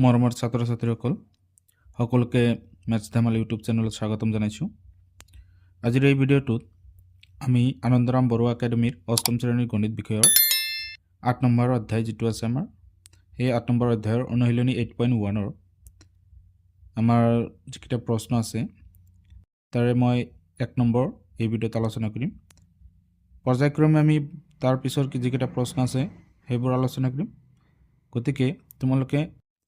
মৰমৰ ছাত্ৰ ছাত্ৰীসকল সকলোকে মেথছ ধেমালি ইউটিউব চেনেলত স্বাগতম জনাইছোঁ। আজিৰ এই ভিডিঅ'টোত আমি আনন্দৰাম বৰুৱা একাডেমীৰ অষ্টম শ্ৰেণীৰ গণিত বিষয়ৰ ৮ নম্বৰ অধ্যায় যিটো আছে আমাৰ সেই ৮ নম্বৰ অধ্যায়ৰ অনুশীলনী 8.1ৰ আমাৰ যিকেইটা প্ৰশ্ন আছে তাৰে মই ১ নম্বৰ এই ভিডিঅ'ত আলোচনা কৰিম। পৰ্যায়ক্ৰমে আমি তাৰ পিছৰ যিকেইটা প্ৰশ্ন আছে সেইবোৰ আলোচনা কৰিম। গতিকে তোমালোকে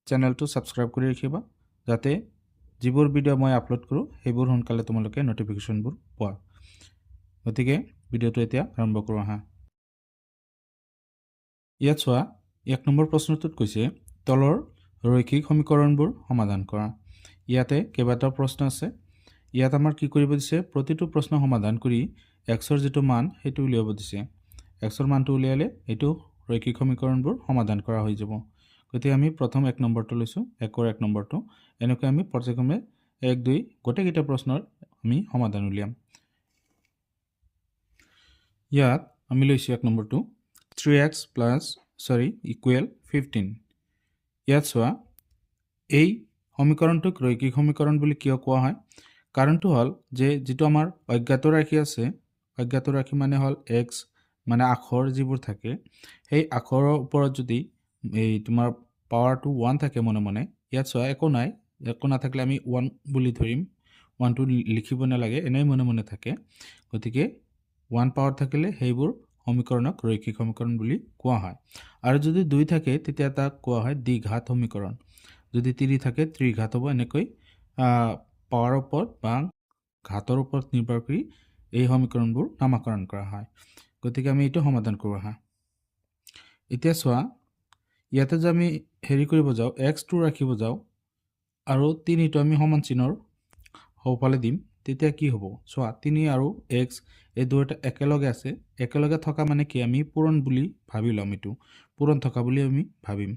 চেনেলটো সাবস্ক্ৰাইব কৰি ৰাখিবা যাতে যিবোৰ ভিডিঅ' মই আপলোড কৰোঁ সেইবোৰ সোনকালে তোমালোকে নটিফিকেশ্যনবোৰ পোৱা। গতিকে ভিডিঅ'টো এতিয়া আৰম্ভ কৰোঁ আহা। ইয়াত চোৱা ১ নম্বৰ প্ৰশ্নটোত কৈছে তলৰ ৰৈখিক সমীকৰণবোৰ সমাধান কৰা। ইয়াতে কেইবাটাও প্ৰশ্ন আছে। ইয়াত আমাৰ কি কৰিব দিছে, প্ৰতিটো প্ৰশ্ন সমাধান কৰি এক্সৰ যিটো মান সেইটো উলিয়াব দিছে। এক্সৰ মানটো উলিয়ালে এইটো ৰৈখিক সমীকৰণবোৰ সমাধান কৰা হৈ যাব। গতিকে আমি প্ৰথম ১ নম্বৰটো লৈছোঁ, ১ৰ ১ নম্বৰটো। এনেকৈ আমি পৰ্যায়ক্ৰমে ১, ২ গোটেইকেইটা প্ৰশ্নৰ আমি সমাধান উলিয়াম। ইয়াত আমি লৈছোঁ ১ নম্বৰটো 3x = 15। ইয়াত চোৱা এই সমীকৰণটোক ৰৈখিক সমীকৰণ বুলি কিয় কোৱা হয়? কাৰণটো হ'ল যে যিটো আমাৰ অজ্ঞাত ৰাশি আছে, অজ্ঞাত ৰাশি মানে হ'ল x মানে আখৰ যিবোৰ থাকে, সেই আখৰৰ ওপৰত যদি এই তোমাৰ পাৱাৰটো 1 থাকে মনে মনে, ইয়াত চোৱা একো নাই, একো নাথাকিলে আমি 1 বুলি ধৰিম। 1টো লিখিব নালাগে, এনেই মনে মনে থাকে। গতিকে 1 পাৱাৰ থাকিলে সেইবোৰ সমীকৰণক ৰৈখিক সমীকৰণ বুলি কোৱা হয়। আৰু যদি 2 থাকে তেতিয়া তাক কোৱা হয় দ্বিঘাত সমীকৰণ। যদি 3 থাকে ত্ৰিঘাত হ'ব। এনেকৈ পাৱাৰৰ ওপৰত বা ঘাতৰ ওপৰত নিৰ্ভৰ কৰি এই সমীকৰণবোৰ নামাকৰণ কৰা হয়। গতিকে আমি এইটো সমাধান কৰোঁ আহা। এতিয়া চোৱা ইয়াতে যে আমি হেৰি কৰিব যাওঁ, x2 ৰাখিব যাওঁ আৰু 3টো আমি সমান চিহ্নৰ সোঁফালে দিম, তেতিয়া কি হ'ব? চোৱা 3 আৰু x এই দুয়োটা একেলগে আছে। একেলগে থকা মানে কি, আমি পূৰণ বুলি ভাবি ল'ম। এইটো পূৰণ থকা বুলি আমি ভাবিম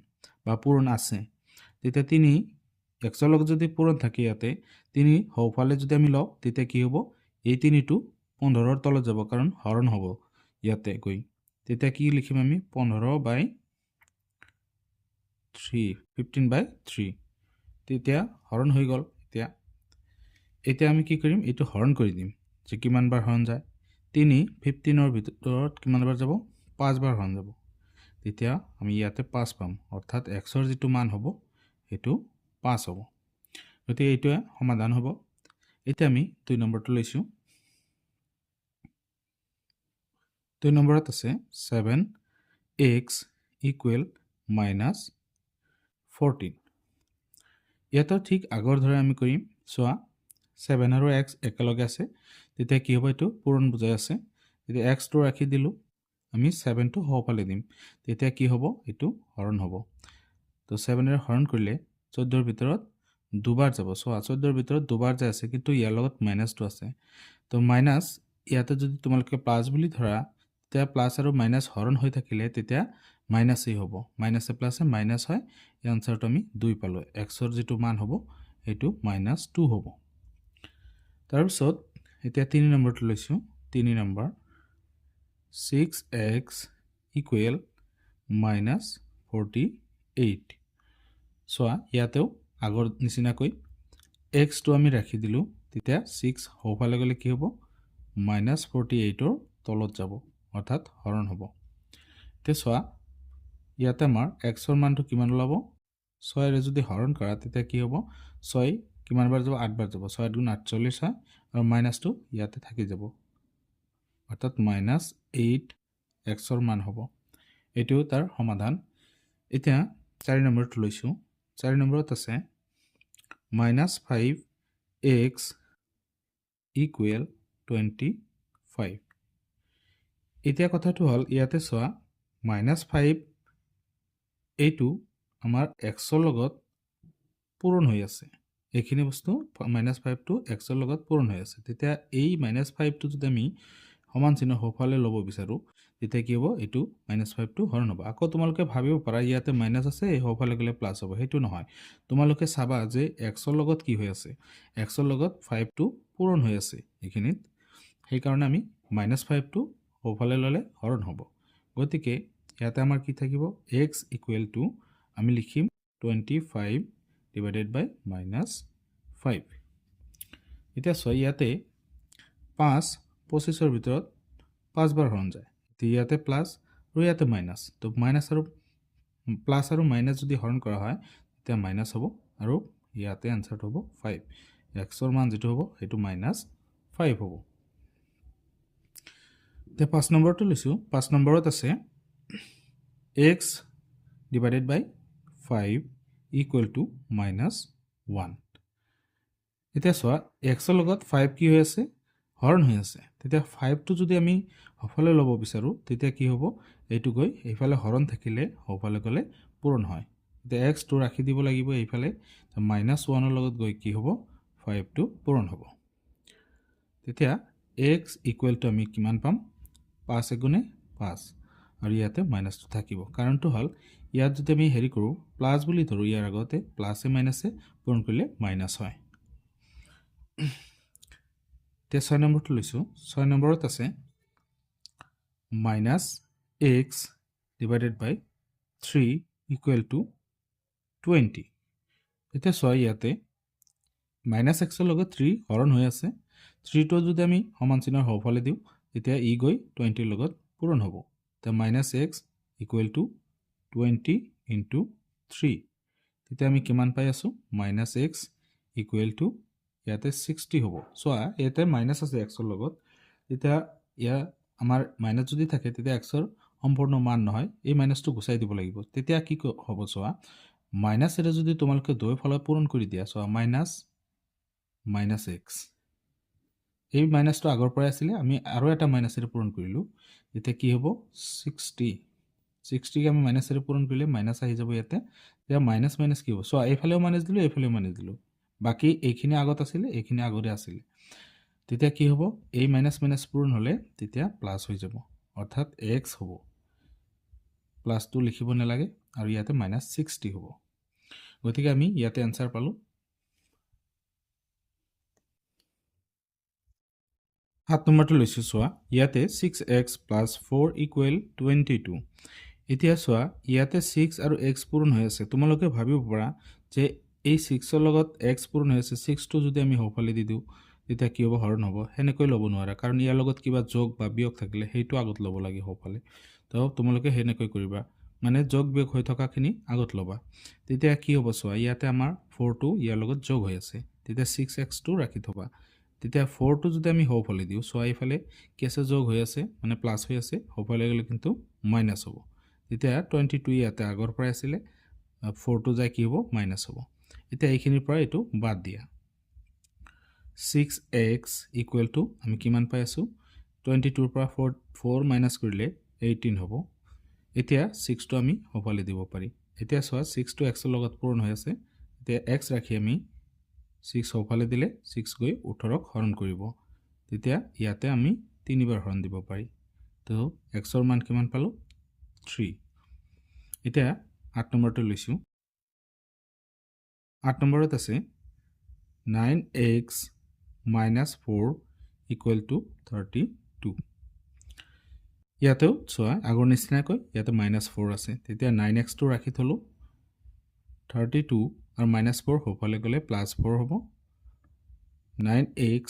বা পূৰণ আছে। তেতিয়া 3 xৰ লগত যদি পূৰণ থাকে ইয়াতে 3 সোঁফালে যদি আমি লওঁ তেতিয়া কি হ'ব? এই 3টো 15ৰ তলত যাব, কাৰণ হৰণ হ'ব ইয়াতে গৈ। তেতিয়া কি লিখিম আমি? 15/3 তেতিয়া হৰণ হৈ গ'ল। এতিয়া আমি কি কৰিম? এইটো হৰণ কৰি দিম যে কিমান বাৰ হৰণ যায়। 3 15ৰ ভিতৰত কিমান বাৰ যাব? 5 বাৰ হৰণ যাব। তেতিয়া আমি ইয়াতে 5 পাম, অৰ্থাৎ এক্সৰ যিটো মান হ'ব সেইটো 5 হ'ব। গতিকে এইটোৱে সমাধান হ'ব। এতিয়া আমি 2 নম্বৰটো লৈছোঁ। 2 নম্বৰত আছে 7x = -14। ইয়াতো ঠিক আগৰ দৰে আমি কৰিম। চোৱা 7 আৰু x একেলগে আছে, তেতিয়া কি হ'ব? এইটো পূৰণ বুজাই আছে। তেতিয়া x2 ৰাখি দিলোঁ, আমি 7টো সোঁফালে দিম, তেতিয়া কি হ'ব? এইটো হৰণ হ'ব। তো 7ৰে হৰণ কৰিলে 14ৰ ভিতৰত দুবাৰ যাব। চোৱা 14ৰ ভিতৰত দুবাৰ যায় আছে, কিন্তু ইয়াৰ লগত মাইনাছটো আছে। তো মাইনাছ ইয়াতে যদি তোমালোকে প্লাছ বুলি ধৰা, তেতিয়া প্লাছ আৰু মাইনাছ হৰণ হৈ থাকিলে তেতিয়া মাইনাছেই হ'ব। মাইনাছে প্লাছে মাইনাছ হয়। এই আনচাৰটো আমি 2 পালোঁ। এক্সৰ যিটো মান হ'ব সেইটো -2 হ'ব। তাৰপিছত এতিয়া 3 নম্বৰটো লৈছোঁ। 3 নম্বৰ 6x = -48। চোৱা ইয়াতেও আগৰ নিচিনাকৈ xটো আমি ৰাখি দিলোঁ, তেতিয়া 6 সোঁফালে গ'লে কি হ'ব? -48ৰ তলত যাব, অৰ্থাৎ হৰণ হ'ব। এতিয়া চোৱা ইয়াতে আমাৰ xৰ মানটো কিমান ওলাব? 6ৰে যদি হৰণ কৰা তেতিয়া কি হ'ব? 6 কিমান বাৰ যাব? 8 বাৰ যাব। 6 × 8 = 48 হয়, আৰু মাইনাছটো ইয়াতে থাকি যাব, অৰ্থাৎ -8 এক্সৰ মান হ'ব। এইটো তাৰ সমাধান। এতিয়া 4 নম্বৰটো লৈছোঁ। 4 নম্বৰত আছে -5x = 25। এতিয়া কথাটো হ'ল ইয়াতে চোৱা -5 এইটো আমাৰ এক্সৰ লগত পূৰণ হৈ আছে। এইখিনি বস্তু -5টো এক্সৰ লগত পূৰণ হৈ আছে। তেতিয়া এই -5টো যদি আমি সমান চিহ্ন সোঁফালে ল'ব বিচাৰোঁ তেতিয়া কি হ'ব? এইটো -5টো হৰণ হ'ব। আকৌ তোমালোকে ভাবিব পাৰা ইয়াতে মাইনাছ আছে, এই সোঁফালে গ'লে প্লাছ হ'ব। সেইটো নহয়। তোমালোকে চাবা যে এক্সৰ লগত কি হৈ আছে? এক্সৰ লগত 5টো পূৰণ হৈ আছে এইখিনিত। সেইকাৰণে আমি -5টো সোঁফালে ল'লে হৰণ হ'ব। গতিকে ইয়াতে আমাৰ কি থাকিব? x = আমি লিখিম 25 ডিভাইডেড বাই -5 এতিয়া চোৱা ইয়াতে 5 25ৰ ভিতৰত 5 বাৰ হৰণ যায় তো ইয়াতে প্লাছ আৰু ইয়াতে মাইনাছ তো মাইনাছ আৰু প্লাছ আৰু মাইনাছ যদি হৰণ কৰা হয় তেতিয়া মাইনাছ হ'ব আৰু ইয়াতে আনসাৰটো হ'ব 5 xৰ মান যেটো হ'ব হেতু -5 হ'ব তে 5 নম্বৰটো লৈছো 5 নম্বৰত আছে x divided by 5 equal to -1 এতিয়া চোৱা x ৰ লগত 5 কি হৈ আছে হৰণ হৈ আছে তেতিয়া 5 টো যদি আমি হফালে ল'ব বিচাৰো তেতিয়া কি হ'ব এইটো গৈ এইফালে হৰণ থাকিলে হফালে গলে পূৰণ হয় এতিয়া x টো ৰাখি দিব লাগিব এইফালে -1 ৰ লগত গৈ কি হ'ব 5 টো পূৰণ হ'ব তেতিয়া x equal to আমি কিমান পাম 5 গুণে 5 আৰু ইয়াতে মাইনাসটো থাকিব কাৰণটো হল ইয়াত যদি আমি হেৰি কৰো প্লাস বুলি ধৰো ইয়াৰ আগতে প্লাসে মাইনাসে পূৰণ কৰিলে মাইনাস হয় তে 6 নম্বৰটো লৈছো 6 নম্বৰত আছে -x divided by 3 equal to 20 এটা সয় ইয়াতে -x ৰ লগত 3 হৰণ হৈ আছে 3 টো যদি আমি সমান চিহ্নৰ হফালে দিও তেতিয়া ই গৈ 20 ৰ লগত পূৰণ হ'ব তে -x equal to 20 into 3 তেতিয়া আমি কিমান পাই আছো -x equal to ইয়াতে 60 হ'ব সোয়া এতে মাইনাস আছে x ৰ লগত তেতিয়া ইয়া আমাৰ মাইনাস যদি থাকে তেতিয়া x ৰ সম্পূৰ্ণ মান নহয় এই মাইনাসটো গুচাই দিব লাগিব তেতিয়া কি হ'ব সোয়া মাইনাস এটা যদি তোমালকে দুই ফালে পূৰণ কৰি দিয়া সোয়া -x এই মাইনাসটো আগৰ পৰা আছিল আমি আৰু এটা মাইনাসেৰে পূৰণ কৰিলো এতিয়া কি হ'ব 60 কে আমি মাইনাসেৰে পূৰণ কৰিলে মাইনাস আহি যাব ইয়াতে তেতিয়া মাইনাস মাইনাস কি হ'ব সোয়া এইফালেও মাইনাস দিলো এইফালেও মাইনাস দিলো বাকি এইখিনি আগত আছিল এইখিনি আগৰে আছিল তেতিয়া কি হ'ব এই মাইনাস মাইনাস পূৰণ হলে তেতিয়া প্লাস হৈ যাব অৰ্থাৎ x হ'ব প্লাস 2 লিখিব নালাগে আৰু ইয়াতে -60 হ'ব গতিকে আমি ইয়াতে आंसर পালো 7 নম্বৰটো লৈছো সোয়া ইয়াতে 6x + 4 = 22 এতিয়া সোয়া ইয়াতে 6 আৰু x পূৰণ হৈ আছে তোমালোকে ভাবিব পাৰা যে এই 6 ৰ লগত x পূৰণ হৈ আছে 6 টো যদি আমি হফালে দি দিও তেতিয়া কি হ'ব হৰণ হ'ব হেনেকৈ লব নোৱাৰা কাৰণ ইয়াৰ লগত কিবা যোগ বা বিয়োগ থাকিলে হেইটো আগত লব লাগে হফালে তো তোমালোকে হেনেকৈ কৰিবা মানে যোগ বিয়োগ হৈ থকাখিনি আগত লবা তেতিয়া কি হ'ব সোয়া ইয়াতে আমাৰ 4 টো ইয়াৰ লগত যোগ হৈ আছে তেতিয়া 6x টো ৰাখি থবা তেতিয়া 4 টো যদি আমি হফালে দিও সোয়া ইফালে কেছে যোগ হৈ আছে মানে প্লাস হৈ আছে হফালে গলে কিন্তু মাইনাস হ'ব তেতিয়া 22 ইয়াতে আগৰ পৰা আছিল 4 টো যাই কি হ'ব মাইনাস হ'ব এতিয়া এইখিনিৰ পৰা এটো বাদ দিয়া 6x equal to আমি কিমান পাই আছো 22 ৰ পৰা 4 মাইনাস কৰিলে 18 হ'ব এতিয়া 6 টো আমি হফালে দিব পাৰি এতিয়া সোয়া 6 টো x ৰ লগত পূৰণ হৈ আছে এতিয়া x ৰাখি আমি 6 হফালে দিলে 6 গৈ 18 ক হৰণ কৰিব তেতিয়া ইয়াতে আমি 3 বাৰ হৰণ দিব পাৰি তো x ৰ মান কিমান পালো 3 এতিয়া 8 নম্বৰটো লৈছো 8 নম্বৰত আছে 9x - 4 = 32 ইয়াতেও সোয়া আগৰ নিচিনাকৈ ইয়াতে -4 আছে তেতিয়া 9x টো ৰাখি থলো 32 আৰু -4 হফালে গলে +4 হ'ব 9x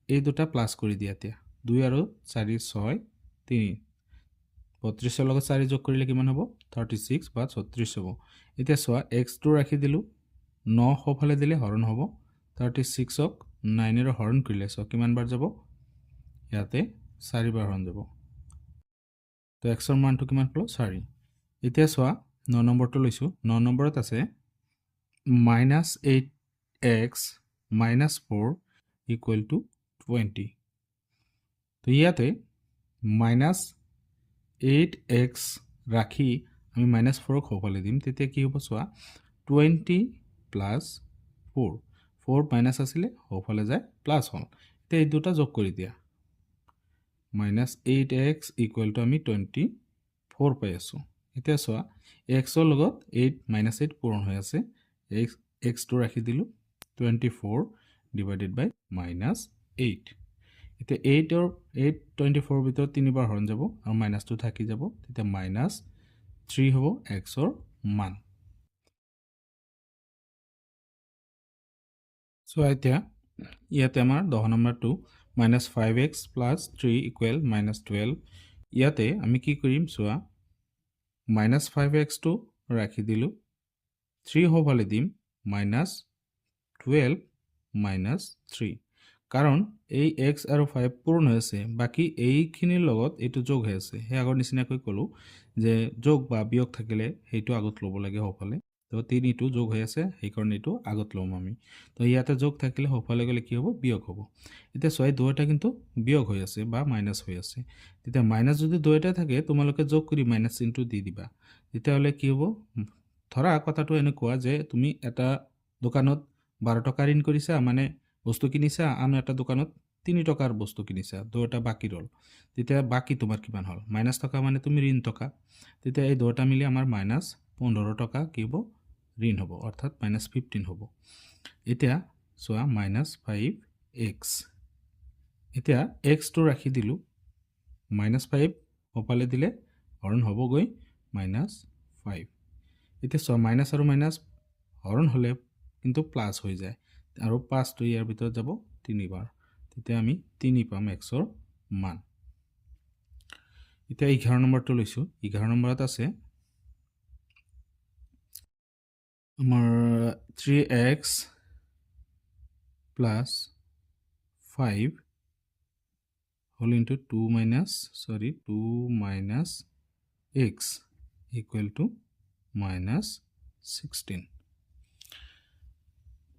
এই দুটা প্লাস কৰি দিয়া এতিয়া 2 আৰু 4 6 3 32 ৰ লগত 4 যোগ কৰিলে কিমান হ'ব 36 বা 36 হ'ব এতিয়া সোয়া x টো ৰাখি দিলো 9 হফালে দিলে হৰণ হ'ব 36 ক 9 এৰ হৰণ কৰিলে সো কিমান বাৰ যাব ইয়াতে 4 বাৰ হৰণ যাব তো x ৰ মানটো কিমান পালো 4 এতিয়া সোয়া 9 নম্বৰটো লৈছো 9 নম্বৰত আছে -8x - 4 = 20 তো ইয়াতে -8x ৰাখি আমি -4 ক হফালে দিম তেতিয়া কি হ'ব সোয়া 20 + 4 4 মাইনাস আছিল হফালে যায় প্লাস হল তে এই দুটা যোগ কৰি দিয়া -8x = আমি 24 পাই আছো এতিয়া সোয়া x ৰ লগত 8 - 8 পূৰণ হৈ আছে x টো ৰাখি দিলো 24 divided by -8 এতিয়া 8 or 8 24 ভিতৰত 3 বাৰ হৰণ যাব আৰু -2 থাকি যাব তেতিয়া -3 হ'ব x ৰ মান সো এতিয়া ইয়াতে আমাৰ 10 নম্বৰটো -5x + 3 = -12 ইয়াতে আমি কি কৰিম চোৱা -5x টো ৰাখি দিলো 3 হ'বলে দিম -12 - 3 কাৰণ এই x আৰু 5 পূৰণ হৈ আছে বাকি এইখিনিৰ লগত এইটো যোগ হৈ আছে হে আগৰ নিচিনাকৈ ক'লো যে যোগ বা বিয়োগ থাকিলে হেইটো আগত ল'ব লাগে হ'ফালে তো 3 টো যোগ হৈ আছে সেই কাৰণে এইটো আগত ল'ম আমি তো ইয়াতে যোগ থাকিলে হ'ফালে গলে কি হ'ব বিয়োগ হ'ব এতিয়া ছয় দুটা কিন্তু বিয়োগ হৈ আছে বা মাইনাস হৈ আছে তেতিয়া মাইনাস যদি দুটা থাকে তোমালোকে যোগ কৰি মাইনাস চিহ্নটো দি দিবা তেতিয়া হলে কি হ'ব ধৰা কথাটো এনেকুৱা যে তুমি এটা দোকানত 12 টকা ঋণ কৰিছা মানে বস্তু কিনিছা আন এটা দোকানত 3 টকাৰ বস্তু কিনিছা দুটা বাকি ৰল তেতিয়া বাকি তোমাৰ কিমান হল মাইনাস টকা মানে তুমি ঋণ টকা তেতিয়া এই দুটা মিলি আমাৰ মাইনাস 15 টকা কি হ'ব ঋণ হ'ব অৰ্থাৎ -15 হ'ব এতিয়া সোয়া -5x এতিয়া x টো ৰাখি দিলু -5 ওপালে দিলে হৰণ হ'ব গৈ -5 এতিয়া সোয়া মাইনাস আৰু মাইনাস হৰণ হলে কিন্তু প্লাস হৈ যায় আৰু 5 টো ইয়াৰ ভিতৰত যাব 3 বাৰ তেতিয়া আমি 3 পাম x ৰ মান এতিয়া 11 নম্বৰটো লৈছো 11 নম্বৰত আছে আমাৰ 3x plus 5 whole into 2 minus x equal to -16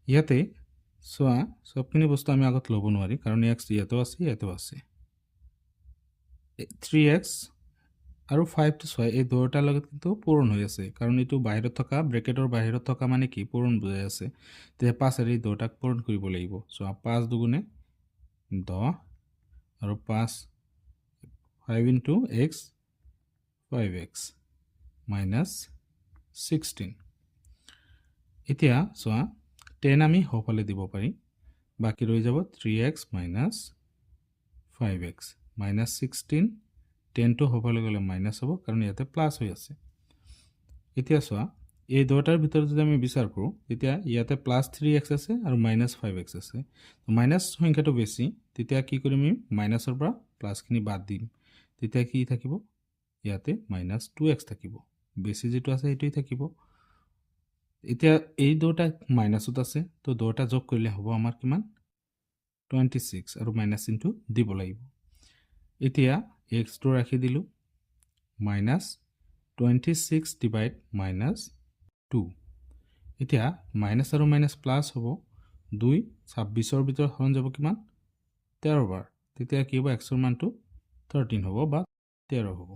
ইয়াতে সোয়া সবখিনি বস্তু আমি আগত লব নোৱাৰি কাৰণ x ইয়াতো আছে 3x আৰু 5 টো সোয়া এই দুটাৰ লগত কিন্তু পূৰণ হৈ আছে কাৰণ এটো বাহিৰত থকা ব্ৰেকেটৰ বাহিৰত থকা মানে কি পূৰণ বুজাই আছে তে 5 আৰু এই দুটাক পূৰণ কৰিব লাগিব সোয়া 5 দুগুণে 10 আৰু 5 into x 5x -16 এতিয়া সোয়া 10 আমি হ'ফালে দিব পাৰি বাকি ৰৈ যাব 3x - 5x -16 10 টো হ'ফালে গলে মাইনাস হ'ব কাৰণ ইয়াতে প্লাস হৈ আছে এতিয়া সোয়া এই দুটাৰ ভিতৰত যদি আমি বিচাৰ কৰো তেতিয়া ইয়াতে +3x আছে আৰু -5x আছে তো মাইনাস সংখ্যাটো বেছি তেতিয়া কি কৰিম আমি মাইনাসৰ পৰা প্লাস খিনি বাদ দিম তেতিয়া কি থাকিব ইয়াতে -2x থাকিব বেছি যেটো আছে এটোই থাকিব এতিয়া এই দুটা মাইনাসত আছে তো দুটা যোগ কৰিলে হ'ব আমাৰ কিমান 26 আৰু মাইনাস চিহ্নটো দিব লাগিব এতিয়া x টো ৰাখি দিলু -26 divide -2 এতিয়া মাইনাস আৰু মাইনাস প্লাস হ'ব 2 26 ৰ ভিতৰত হৰণ যাব কিমান 13 বাৰ তেতিয়া কি হ'ব x ৰ মানটো 13 হ'ব বা 13 হ'ব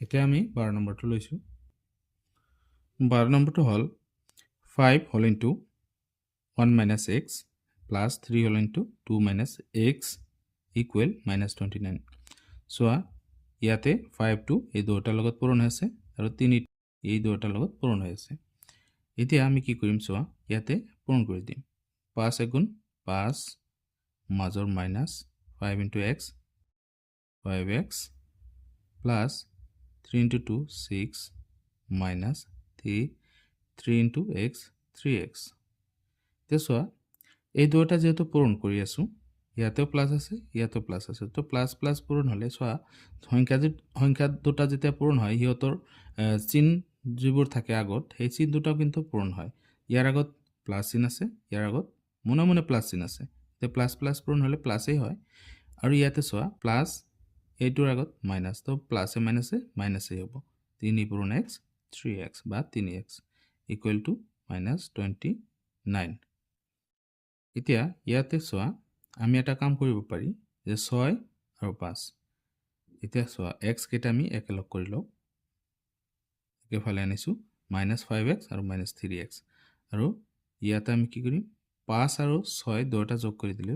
এতিয়া আমি 12 নম্বৰটো লৈছো 12 নম্বৰটো হল 5 whole into 1 minus x plus 3 whole into 2 minus x equal -29 সোয়া ইয়াতে 5 টো এই দুটাৰ লগত পূৰণ হৈছে আৰু 3 এই দুটাৰ লগত পূৰণ হৈ আছে এতিয়া আমি কি কৰিম সোয়া ইয়াতে পূৰণ কৰি দিম 5 গুণ 5 মাজৰ minus 5 into x 5x plus 3 into 2 6 minus 3 into x 3x তেছোৱা এই দুটা যেহেতু পূৰণ কৰি আছো ইয়াতেও প্লাস আছে ইয়াতেও প্লাস আছে তো প্লাস প্লাস পূৰণ হলে সোৱা সংখ্যা দুটা যেতিয়া পূৰণ হয় হিয়তৰ চিন যিবোৰ থাকে আগত সেই চিন দুটাও কিন্তু পূৰণ হয় ইয়াৰ আগত প্লাস চিন আছে ইয়াৰ আগত মনে মনে প্লাস চিন আছে তে প্লাস প্লাস পূৰণ হলে প্লাসই হয় আৰু ইয়াতে সোৱা প্লাস এইটোৰ আগত মাইনাস তো প্লাসে মাইনাসে মাইনাসই হ'ব 3 পূৰণ x 3x বা 3x equal to -29 এতিয়া ইয়াতে সোয়া আমি এটা কাম কৰিব পাৰি যে 6 আৰু 5 এতিয়া সোয়া x কেটা আমি একেলগ কৰি লও একেফালে আনিছো -5x আৰু -3x আৰু ইয়াতে আমি কি কৰিম 5 আৰু 6 দুটা যোগ কৰি দিলে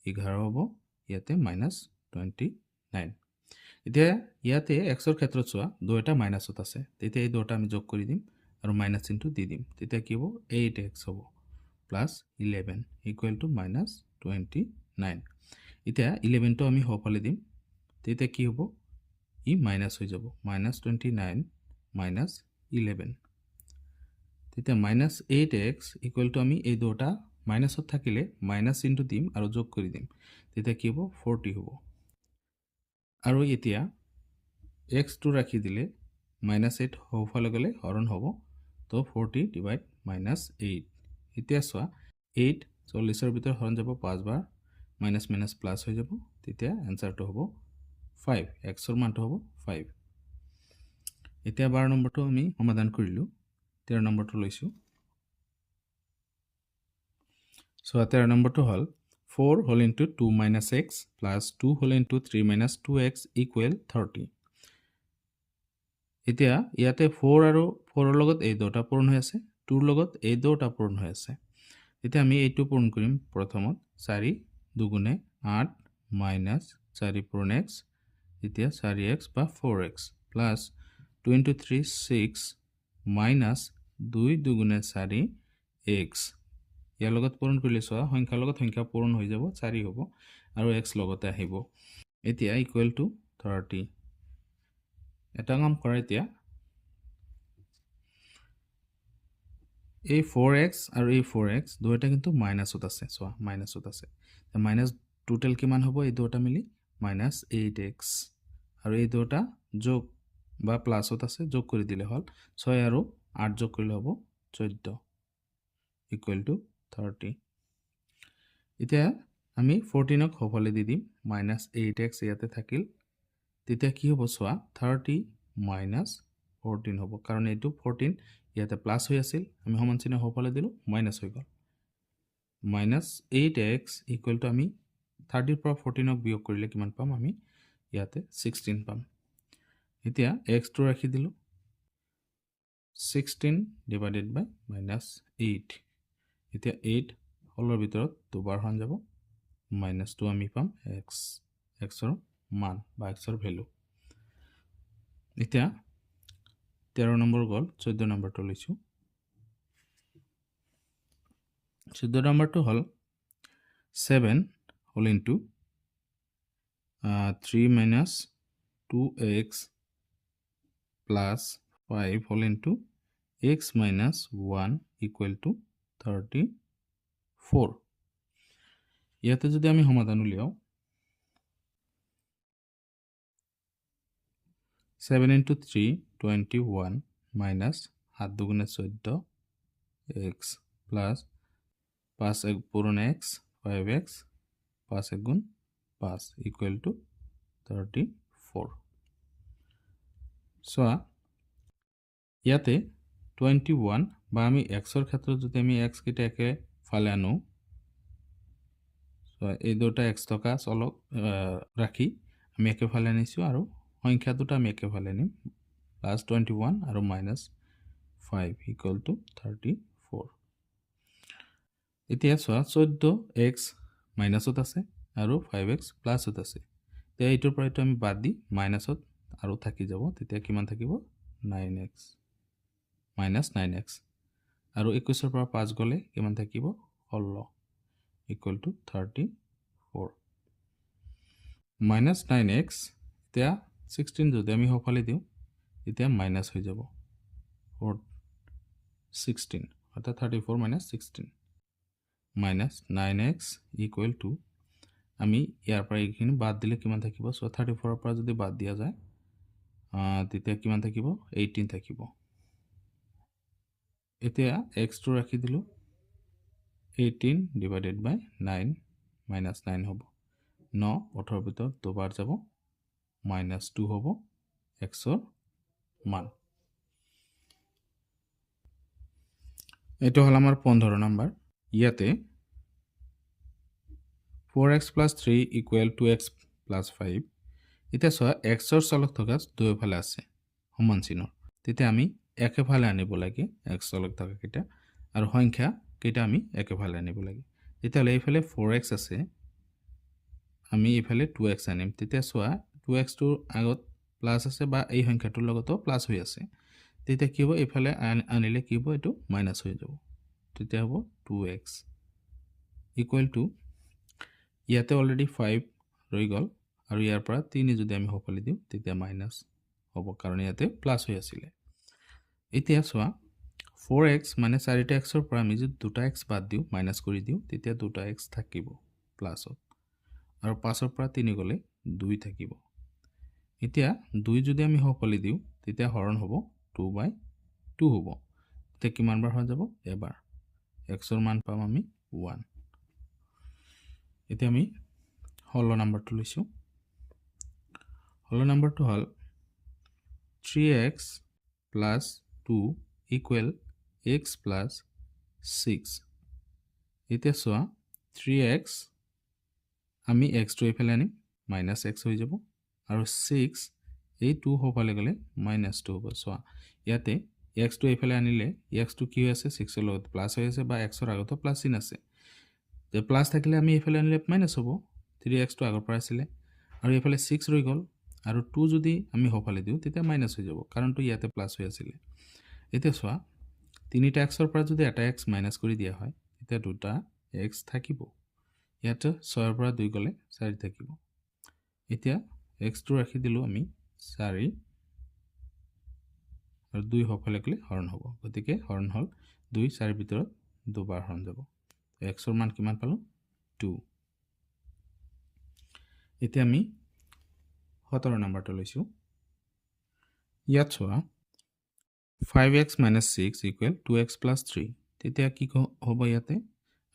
11 হ'ব ইয়াতে -29 এতিয়া ইয়াতে x ৰ ক্ষেত্ৰত সোয়া দুটা মাইনাসত আছে তেতিয়া এই দুটা আমি যোগ কৰি দিম আৰু মাইনাস চিহ্নটো দি দিম তেতিয়া কি হ'ব 8x হ'ব plus 11 equal to -29 এতিয়া 11 টো আমি হ'ফালে দিম তেতিয়া কি হ'ব ই মাইনাস হৈ যাব -29 - 11 তেতিয়া -8x ইকুৱেল টু আমি এই দুটা মাইনাছত থাকিলে মাইনাছ ইনটু দিম আৰু যোগ কৰি দিম তেতিয়া কি হ'ব 40 হ'ব আৰু এতিয়া x2 ৰাখি দিলে -8 হওফালে গ'লে হৰণ হ'ব তো 40 ডিভাইড -8 এতিয়া চোৱা 8 40 ৰ ভিতৰ হৰণ যাব 5 বাৰ মাইনাছ মাইনাছ প্লাছ হৈ যাব তেতিয়া এনসাৰটো হ'ব 5 x ৰ মানটো হ'ব 5 এতিয়া 12 নম্বৰটো আমি সমাধান কৰিলো 13 নম্বৰটো লৈছো So, 13 নম্বৰটো হল 4 whole into 2 minus x plus 2 whole into 3 minus 2x equal 30. এতিয়া ইয়াতে 4 আৰু 4 ৰ লগত এই দুটা পূৰণ হৈ আছে 2 ৰ লগত এই দুটা পূৰণ হৈ আছে এতিয়া আমি এইটো পূৰণ কৰিম প্ৰথমত 4 দুগুণে 8 minus 4 পূৰণ x এতিয়া 4x বা 4x plus 2 into 3 6 minus 2 দুগুণে 4x ইয়াৰ লগত পূৰণ কৰিলে চোৱা সংখ্যাৰ লগত সংখ্যা পূৰণ হৈ যাব 4 হ'ব আৰু x লগতে আহিব এতিয়া ইকুৱেল টু 30 এটা কাম কৰা এতিয়া এই 4x আৰু এই 4x দুটা কিন্তু মাইনাসত আছে চোৱা মাইনাসত আছে মাইনাস টোটাল কিমান হ'ব এই দুটা মিলি -8x আৰু এই দুটা যোগ বা প্লাসত আছে যোগ কৰি দিলে হল 6 আৰু 8 যোগ কৰিলে হ'ব 14 ইকুৱেল টু 30 এতিয়া আমি 14 ক হফালে দি দিম -8x ইয়াতে থাকিল তেতিয়া কি হ'ব চোৱা 30 - 14 হ'ব কাৰণ এইটো 14 ইয়াতে প্লাস হৈ আছিল আমি সমান চিহ্ন হফালে দিলো মাইনাস হৈ গল -8x ইকুৱেল টু আমি 30 পৰা 14 ক বিয়োগ কৰিলে কিমান পাম আমি ইয়াতে 16 পাম এতিয়া x টো ৰাখি দিলো 16 ডিভাইডেড বাই -8 এতিয়া 8 হলৰ ভিতৰত দুবাৰ হৰণ যাব -2 আমি পাম x ৰ মান বা x ৰ ভ্যালু এতিয়া 13 নম্বৰ গল 14 নম্বৰটো লৈছো 14 নম্বৰটো হল 7 whole into 3 minus 2x plus 5 whole into x minus 1 equal to 34 ইয়াতে যদি আমি সমাধান উলিয়াও 7 into 3 21 minus 7 দুগুণে 14 x plus 5 এক পূরণ x 5x 5 এক গুণ 5 equal to 34 so ইয়াতে 21 বা আমি x ৰ ক্ষেত্ৰত যদি আমি x কিটা একে ফালে আনো so এই দুটা x টকা চলক ৰাখি আমি একে ফালে আনিছো আৰু সংখ্যা দুটা আমি একে ফালে নিম +21 আৰু -5 equal to 34 এতিয়া চোৱা 14x মাইনাসত আছে আৰু 5x প্লাসত আছে তে এইটোৰ পৰা আমি বাদ দি মাইনাসত আৰু থাকি যাব তেতিয়া কিমান থাকিব 9x -9x আৰু 21 ৰ পৰা 5 গলে কিমান থাকিব 16 equal to 34 -9x এতিয়া 16 যদি আমি হফালে দিও এতিয়া মাইনাস হৈ যাব 16 অর্থাৎ 34 - 16 -9x equal to আমি ইয়াৰ পৰা এইখিনি বাদ দিলে কিমান থাকিব সো 34 ৰ পৰা যদি বাদ দিয়া যায় তেতিয়া কিমান থাকিব 18 থাকিব এতিয়া x টো ৰাখি দিলো 18 divided by 9 -9 হ'ব 9 18 ভিতৰ দুবাৰ যাব -2 হ'ব x ৰ মান এটো হল আমাৰ 15 নম্বৰ ইয়াতে 4x plus 3 equal to x plus 5 এতিয়া চোৱা x ৰ চলক থকা দুইফালে আছে সমান চিহ্ন তেতিয়া আমি একেফালে আনিব লাগে x চলক থকা কিটা আৰু সংখ্যা কিটা আমি একেফালে আনিব লাগে তেতিয়া এইফালে 4x আছে আমি এইফালে 2x আনিম তেতিয়া চোৱা 2x টোৰ আগত প্লাস আছে বা এই সংখ্যাটোৰ লগতো প্লাস হৈ আছে তেতিয়া কি হ'ব এইফালে আনিলে কি হ'ব এটো মাইনাস হৈ যাব তেতিয়া হ'ব 2x equal to ইয়াতে অলৰেডি 5 ৰৈ গল আৰু ইয়াৰ পৰা 3 যদি আমি হফালে দিও তেতিয়া মাইনাস হ'ব কাৰণ ইয়াতে প্লাস হৈ আছিল এতিয়া চোৱা 4x মানে 4টা x ৰ পৰা আমি যদি 2টা x বাদ দিওঁ মাইনাস কৰি দিওঁ তেতিয়া 2টা x থাকিব প্লাসত আৰু 5 ৰ পৰা 3 গলে 2 থাকিব এতিয়া 2 যদি আমি হৰফালে দিওঁ তেতিয়া হৰণ হ'ব 2/2 হ'ব তেতিয়া কিমান বাৰ হৈ যাব এবাৰ x ৰ মান পাম আমি 1 এতিয়া আমি হল নম্বৰটো লৈছো হল নম্বৰটো হল 3x plus 2 equal x plus 6 এতিয়া সোয়া 3x আমি x টো এফালে আনি minus x হৈ যাব আৰু 6 এই 2 হফালে গলে minus 2 হ'ব সোয়া ইয়াতে x টো এফালে আনিলে x টো কি হৈ আছে 6 ৰ লগত প্লাস হৈ আছে বা x ৰ আগতে প্লাস চিন আছে যে প্লাস থাকিলে আমি এফালে আনিলে মাইনাস হ'ব 3x টো আগৰ পৰা আছিল আৰু এফালে 6 ৰৈ গল আৰু 2 যদি আমি হফালে দিও তেতিয়া মাইনাস হৈ যাব কাৰণ তো ইয়াতে প্লাস হৈ আছিল এতিয়া সোয়া 3টা x ৰ পৰা যদি এটা x মাইনাস কৰি দিয়া হয় তেতিয়া দুটা x থাকিব ইয়াতে 6 ৰ পৰা 2 গলে 4 থাকিব এতিয়া x টো ৰাখি দিলো আমি 4 আৰু 2 হফালে গলে হৰণ হ'ব গতিকে হৰণ হল 2 4 ভিতৰত দুবাৰ হৰণ যাব x ৰ মান কিমান পালো 2 এতিয়া আমি 17 নম্বৰটো লৈছো ইয়াত সোয়া 5x minus 6 equal 2x plus 3 তেতিয়া কি হ'ব ইয়াতে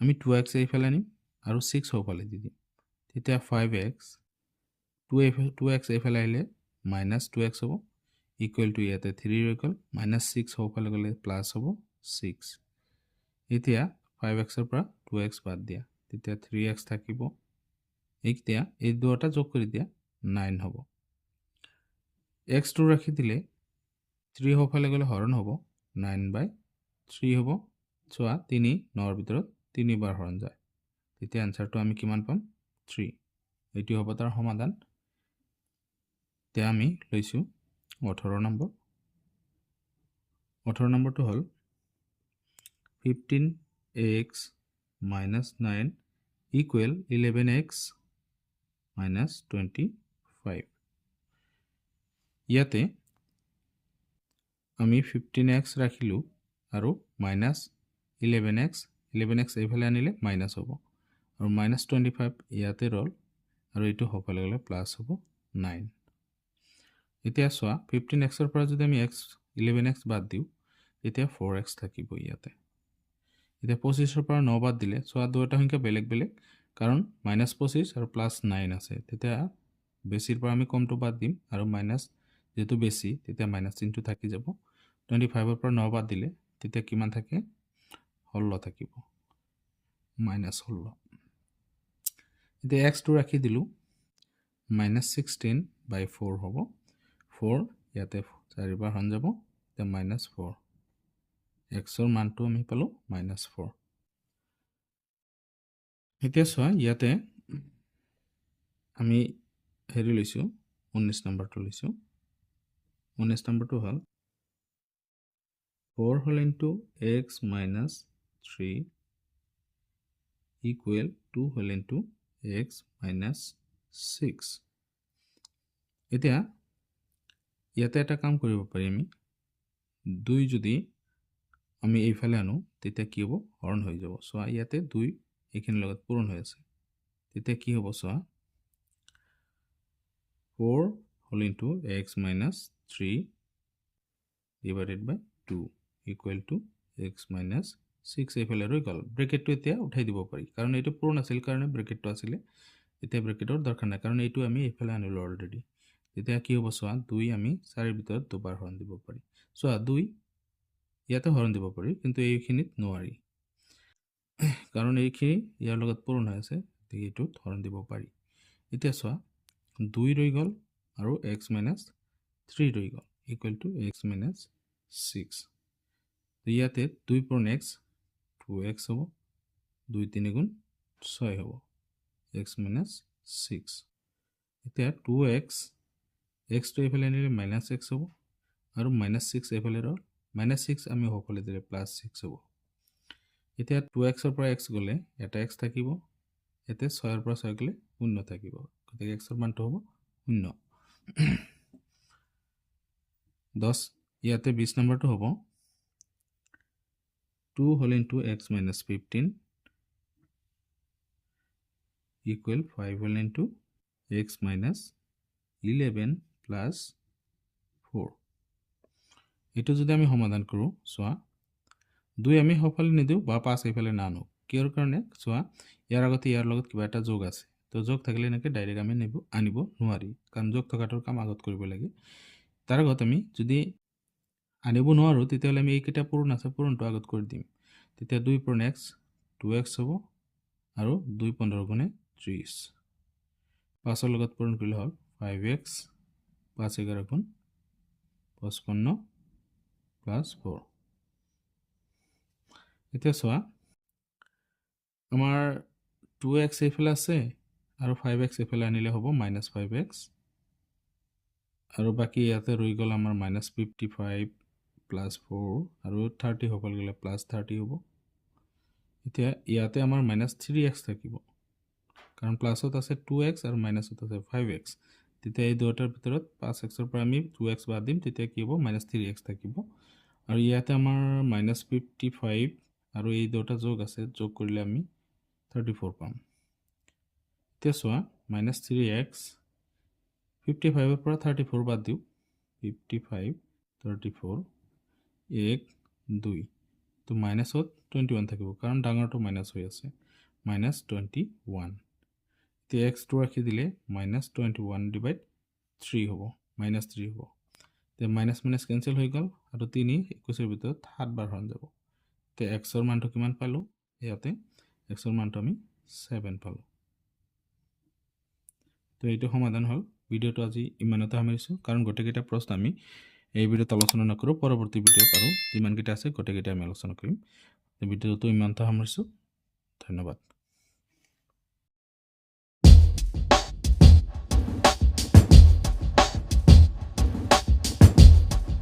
আমি 2x এফালে আনিম আৰু 6 হফালে দি দিম তেতিয়া 5x 2x এফালে আহিলে minus 2x হ'ব equal to ইয়াতে 3 হৈ গল minus 6 হফালে গলে plus হ'ব 6 এতিয়া 5x ৰ পৰা 2x বাদ দিয়া তেতিয়া 3x থাকিব এতিয়া এই দুটা যোগ কৰি দিয়া 9 হ'ব x টো ৰাখি দিলে 3 হফালে গলে হৰণ হ'ব 9/3 হ'ব সোয়া 3 9 ৰ ভিতৰত 3 বাৰ হৰণ যায় তেতিয়া আনসাৰটো আমি কিমান পাম 3 এটি হ'ব তাৰ সমাধান তে আমি লৈছো 18 নম্বৰ 18 নম্বৰটো হল 15x minus 9 equal 11x minus 25 ইয়াতে আমি 15x ৰাখিলো আৰু minus 11x এফালে আনিলে minus হ'ব আৰু minus 25 ইয়াতে ৰল আৰু এটো হফালে গলে প্লাস হ'ব 9 এতিয়া সোয়া 15x ৰ পৰা যদি আমি 11x বাদ দিও তেতিয়া 4x থাকিব ইয়াতে এতিয়া 25 ৰ পৰা 9 বাদ দিলে সোয়া দুটা সংখ্যা বেলেগ বেলেগ কাৰণ -25 আৰু +9 আছে তেতিয়া বেছিৰ পৰা আমি কমটো বাদ দিম আৰু মাইনাস যেটো বেছি তেতিয়া মাইনাস চিহ্নটো থাকি যাব 25 ৰ পৰা 9 বাদ দিলে তেতিয়া কিমান থাকে 16 থাকিব -16 এতিয়া x টো ৰাখি দিলু -16/4 হ'ব 4 ইয়াতে 4 বাৰ হন যাব তে -4 x ৰ মানটো আমি পালো -4 এতিয়া সোয়া ইয়াতে আমি হেৰি লৈছো 19 নম্বৰটো লৈছো 19 নম্বৰটো হল 4 whole into x minus 3 equal 2 whole into x minus 6 এতিয়া ইয়াতে এটা কাম কৰিব পাৰি আমি 2 যদি আমি এইফালে আনো তেতিয়া কি হ'ব হৰণ হৈ যাব সোয়া ইয়াতে 2 এখিন লগত পূৰণ হৈ আছে তেতিয়া কি হ'ব সোয়া 4 whole into x minus 3 divided by 2 equal to x minus 6 এফালে ৰৈ গল ব্ৰেকেটটো এতিয়া উঠাই দিব পাৰি কাৰণ এটো পূৰণ আছিল কাৰণে ব্ৰেকেটটো আছিল এতিয়া ব্ৰেকেটৰ দৰকাৰ নাই কাৰণ এটো আমি এফালে আনিলো অলৰেডি তেতিয়া কি হ'ব সোয়া 2 আমি 4 ৰ ভিতৰত দুবাৰ হৰণ দিব পাৰি সোয়া 2 ইয়াতে হৰণ দিব পাৰি কিন্তু এইখিনিত নোৱাৰি কাৰণ এইখিনি ইয়াৰ লগত পূৰণ হৈ আছে এটো হৰণ দিব পাৰি এতিয়া সোয়া 2 ৰৈ গল আৰু x minus 3 ৰৈ গল equal to x minus 6 ইয়াতে 2 পূৰণ x 2x হ'ব 2 3 গুণ 6 হ'ব x minus 6 এতিয়া 2x x টো এফালে আনিলে -x হ'ব আৰু -6 এফালে ৰল -6 আমি হফালে দিলে +6 হ'ব এতিয়া 2x ৰ পৰা x গলে এটা x থাকিব এতে 6 ৰ পৰা 6 গলে 0 থাকিব গতিকে x ৰ মানটো হ'ব 0 10 ইয়াতে 20 নম্বৰটো হ'ব 2 whole into x minus 15 equal 5 whole into x minus 11 plus 4 এটো যদি আমি সমাধান কৰো সোয়া 2 আমি হফালে নিদিও বা 5 এফালে না আনো কিয়ৰ কাৰণে সোয়া ইয়াৰ আগতে ইয়াৰ লগত কিবা এটা যোগ আছে তো যোগ থাকিলে নাকি ডাইৰেক্ট আমি আনিব নোৱাৰি কাৰণ যোগ থকাটোৰ কাম আগত কৰিব লাগে তাৰ আগত আমি যদি আনিব নোৱাৰো তেতিয়াহলে আমি এইকেইটা পূৰণ আছে পূৰণটো আগত কৰি দিম তেতিয়া 2 পূৰণ x 2x হ'ব আৰু 2 15 গুণে 30 5 ৰ লগত পূৰণ কৰিলে হ'ল 5x 5 11 গুণ 55 plus 4 এতিয়া সোয়া আমাৰ 2x এফালে আছে আৰু 5x এফালে আনিলে হ'ব -5x আৰু বাকি ইয়াতে ৰৈ গল আমাৰ -55 plus 4 আৰু 30 হবল গলে +30 হ'ব এতিয়া ইয়াতে আমাৰ -3x থাকিব কাৰণ প্লাসত আছে 2x আৰু মাইনাসত আছে 5x তেতিয়া এই দুটাৰ ভিতৰত 5x ৰ পৰা আমি 2x বাদ দিম তেতিয়া কি হ'ব -3x থাকিব আৰু ইয়াতে আমাৰ -55 আৰু এই দুটা যোগ আছে যোগ কৰিলে আমি 34 পাম এতিয়া সোয়া -3x 55 ৰ পৰা 34 বাদ দিও 55 34 1 2 তো মাইনাসত 21 থাকিব কাৰণ ডাঙৰটো মাইনাস হৈ আছে -21 তে x টো ৰাখি দিলে -21 ডিভাইড 3 হ'ব -3 হ'ব তে মাইনাস মাইনাস কেনসেল হৈ গল আৰু 3 21 ৰ ভিতৰত 7 বাৰ হৰণ যাব তে x ৰ মানটো কিমান পালো ইয়াতে x ৰ মানটো আমি 7 পালো তো এইটো সমাধান হল ভিডিওটো আজি ইমানতে সামৰিছো কাৰণ গোটেইকেইটা প্ৰশ্ন আমি এই ভিডিওত আলোচনা নকৰো পৰৱৰ্তী ভিডিওত আৰু যিমান কেইটা আছে গোটেইকেইটা আমি আলোচনা কৰিম ভিডিওটো ইমানতে সামৰিছো ধন্যবাদ